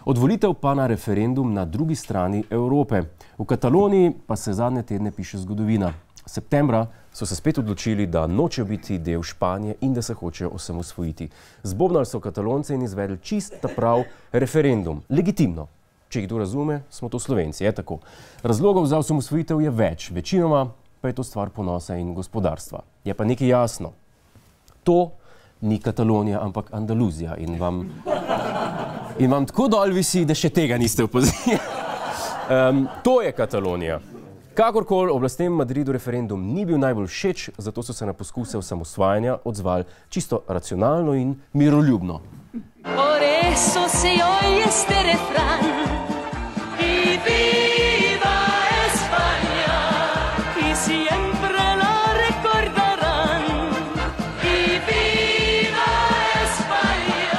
Od volitev pa na referendum na drugi strani Evrope. V Kataloniji pa se zadnje tedne piše zgodovina. Septembra so se spet odločili, da nočejo biti del Španije in da se hočejo osamosvojiti. Zbobnali so Katalonce in izvedli čist ta prav referendum. Legitimno. Če jih kdo razume, smo to Slovenci, je tako. Razlogov za osamosvojitev je več, večinoma pa je to stvar ponosa in gospodarstva. Je pa nekaj jasno. To ni Katalonija, ampak Andaluzija in vam tako dol visi, da še tega niste opazili. To je Katalonija. Kakorkoli, oblastem v Madridu referendum ni bil najbolj všeč, zato so se na poskuse osamosvajanja odzvali čisto racionalno in miroljubno. Por eso se oye este refrán y viva España y siempre la recordarán y viva España.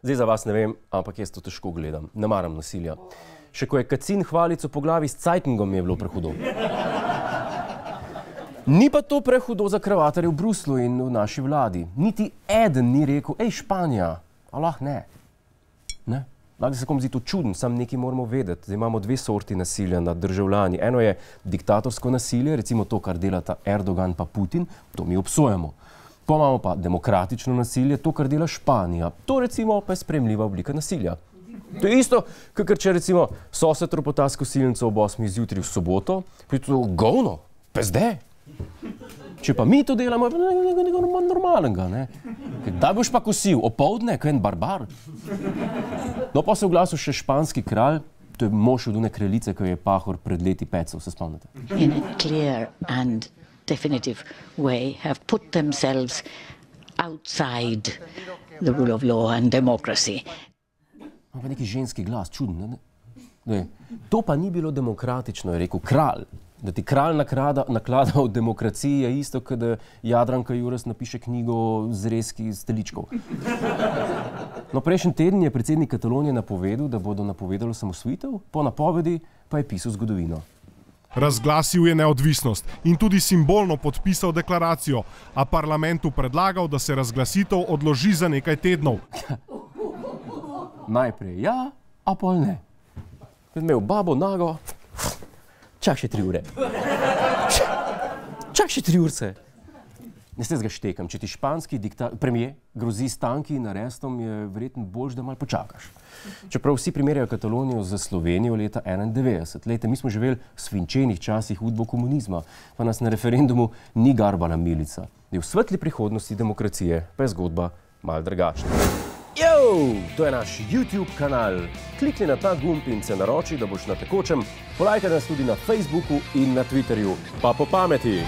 Zdaj za vas ne vem, ampak jaz to težko gledam. Ne maram nasilja. Še ko je Kacin hvalico po glavi s cajtngom je bilo prehudo. Ni pa to prehudo za kravatarje v Bruslu in v naši vladi. Niti eden ni rekel, ej Španija, Allah ne. Ne? Lahko se kom zdi to čudno, sam nekaj moramo vedeti. Zdaj imamo dve sorti nasilja nad državljani. Eno je diktatorsko nasilje, recimo to, kar delata Erdogan pa Putin, to mi obsojamo. Pa imamo pa demokratično nasilje, to, kar dela Španija. To recimo pa je sprejemljiva oblika nasilja. To je isto, kakor če recimo sosed ropota s kosilnico ob 8. zjutraj v soboto, pa je to govno, pezde. Če pa mi to delamo, je nekaj normalnega, ne? Kdaj boš pa kosil? Opoldne, ko je en barbar? No, pa se oglasil še španski kralj, to je mož od one kraljice, ko je Pahor pred leti pecel, se spomnite? In a clear and definitive way have put themselves outside the rule of law and democracy. Pa neki ženski glas, čuden, ne? To pa ni bilo demokratično, je rekel kralj. Da ti kralj naklada o demokraciji je isto, kot da Jadranka Juras napiše knjigo o zrezki steličkov. No, prejšnji teden je predsednik Katalonije napovedal, da bodo napovedali osamosvojitev, po napovedi pa je pisal zgodovino. Razglasil je neodvisnost in tudi simbolno podpisal deklaracijo, a parlamentu predlagal, da se razglasitev odloži za nekaj tednov. Najprej ja, a pol ne. Kad imel babo nago, čak še 3 ure. Čak še 3 urce. Ne se ga štekam, če ti španski premijer grozi s tanki in arestom, je verjetno boljš, da malo počakaš. Čeprav vsi primerjajo Katalonijo za Slovenijo leta 1991. Lejte, mi smo živeli v svinčenih časih udbo komunizma, pa nas na referendumu ni garbala milica. V svetli prihodnosti demokracije pa je zgodba malo drugačna. To je naš YouTube kanal. Klikni na ta gumb in se naroči, da boš na tekočem. Polajkaj nas tudi na Facebooku in na Twitterju. Pa po pameti!